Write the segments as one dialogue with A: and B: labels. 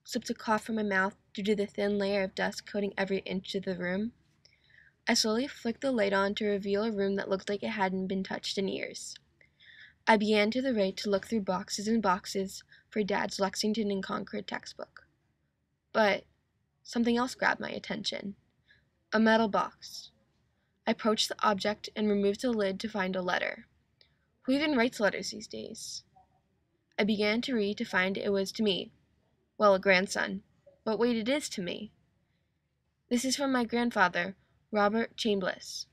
A: slipped a cough from my mouth due to the thin layer of dust coating every inch of the room. I slowly flicked the light on to reveal a room that looked like it hadn't been touched in years. I began to the right to look through boxes and boxes for Dad's Lexington and Concord textbook. But something else grabbed my attention. A metal box. I approached the object and removed the lid to find a letter. Who even writes letters these days? I began to read to find it was to me. Well, a grandson. But wait, it is to me. This is from my grandfather, Robert Chambliss.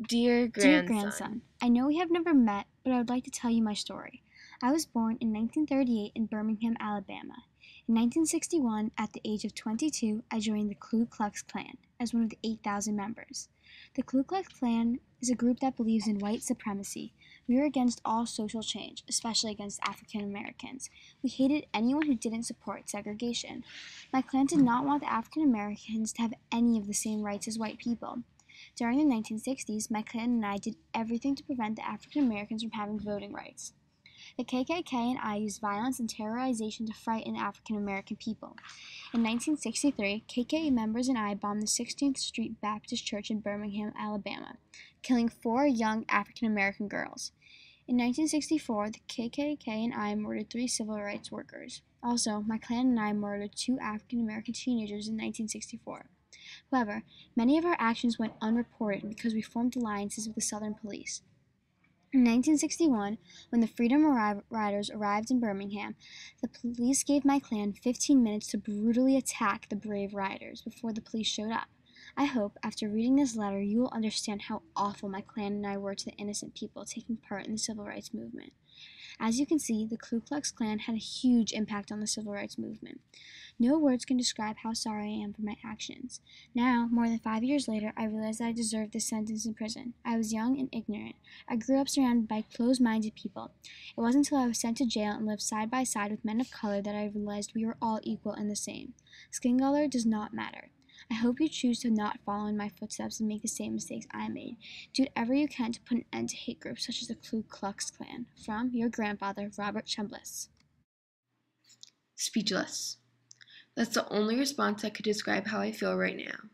A: Dear
B: Dear
A: grandson.
B: grandson, I know we have never met, but I would like to tell you my story. I was born in 1938 in Birmingham, Alabama. In 1961, at the age of 22, I joined the Ku Klux Klan as one of the 8,000 members. The Ku Klux Klan is a group that believes in white supremacy. We were against all social change, especially against African Americans. We hated anyone who didn't support segregation. My Klan did not want the African Americans to have any of the same rights as white people. During the 1960s, my Klan and I did everything to prevent the African Americans from having voting rights. The KKK and I used violence and terrorization to frighten African American people. In 1963, KKK members and I bombed the 16th Street Baptist Church in Birmingham, Alabama, killing 4 young African American girls. In 1964, the KKK and I murdered 3 civil rights workers. Also, my Klan and I murdered 2 African American teenagers in 1964. However, many of our actions went unreported because we formed alliances with the Southern Police. In 1961, when the Freedom Riders arrived in Birmingham, the police gave my Klan 15 minutes to brutally attack the brave riders before the police showed up. I hope, after reading this letter, you will understand how awful my Klan and I were to the innocent people taking part in the civil rights movement. As you can see, the Ku Klux Klan had a huge impact on the civil rights movement. No words can describe how sorry I am for my actions. Now, more than 5 years later, I realize that I deserved this sentence in prison. I was young and ignorant. I grew up surrounded by closed-minded people. It wasn't until I was sent to jail and lived side by side with men of color that I realized we were all equal and the same. Skin color does not matter. I hope you choose to not follow in my footsteps and make the same mistakes I made. Do whatever you can to put an end to hate groups such as the Ku Klux Klan. From your grandfather, Robert Chambliss.
A: Speechless. That's the only response that could describe how I feel right now.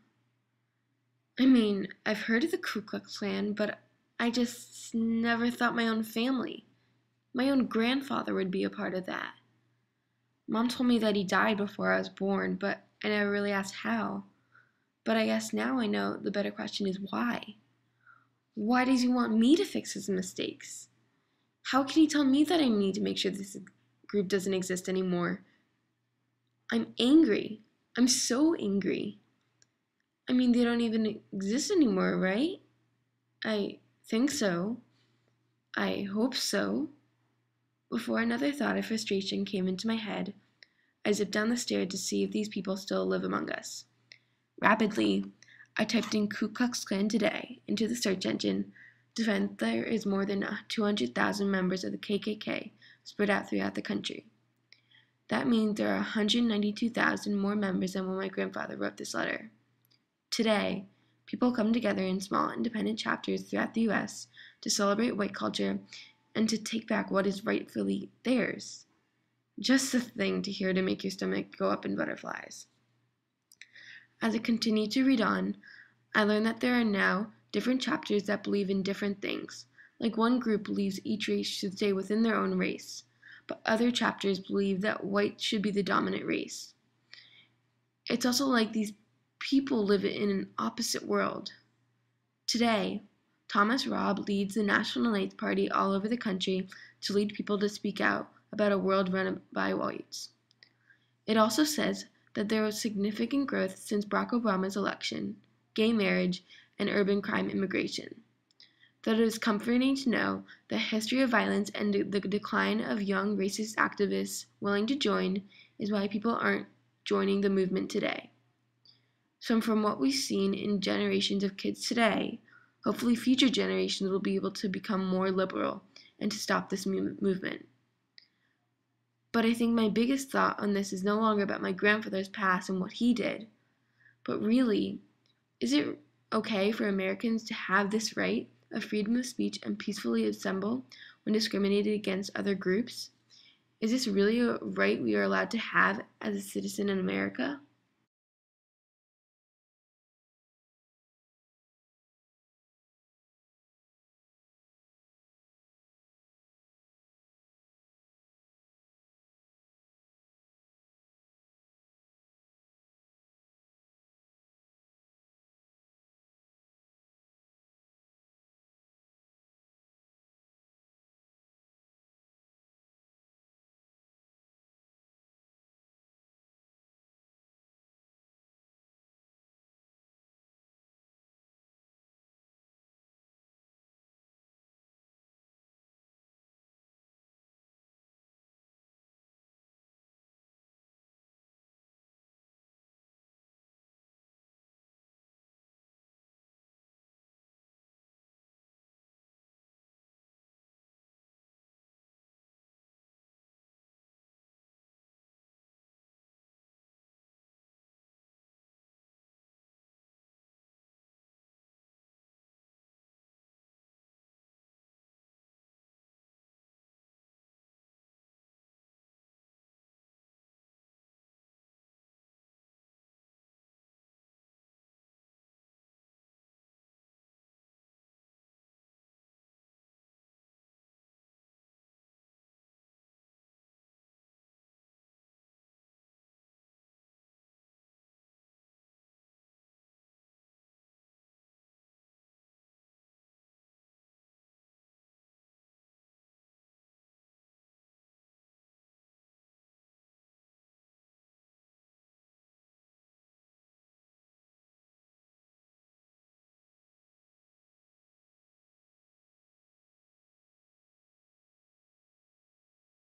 A: I mean, I've heard of the Ku Klux Klan, but I just never thought my own family, my own grandfather would be a part of that. Mom told me that he died before I was born, but I never really asked how. But I guess now I know the better question is why? Why does he want me to fix his mistakes? How can he tell me that I need to make sure this group doesn't exist anymore? I'm angry. I'm so angry. I mean, they don't even exist anymore, right? I think so. I hope so. Before another thought of frustration came into my head, I zipped down the stairs to see if these people still live among us. Rapidly, I typed in Ku Klux Klan today into the search engine to find that there is more than 200,000 members of the KKK spread out throughout the country. That means there are 192,000 more members than when my grandfather wrote this letter. Today, people come together in small independent chapters throughout the U.S. to celebrate white culture and to take back what is rightfully theirs. Just the thing to hear to make your stomach go up in butterflies. As I continued to read on, I learned that there are now different chapters that believe in different things. Like one group believes each race should stay within their own race, but other chapters believe that white should be the dominant race. It's also like these people live in an opposite world. Today, Thomas Robb leads the National Nights Party all over the country to lead people to speak out about a world run by whites. It also says that there was significant growth since Barack Obama's election, gay marriage, and urban crime immigration. That it is comforting to know the history of violence and the decline of young racist activists willing to join is why people aren't joining the movement today. So from what we've seen in generations of kids today, hopefully future generations will be able to become more liberal and to stop this movement. But I think my biggest thought on this is no longer about my grandfather's past and what he did, but really, is it okay for Americans to have this right of freedom of speech and peacefully assemble when discriminated against other groups? Is this really a right we are allowed to have as a citizen in America?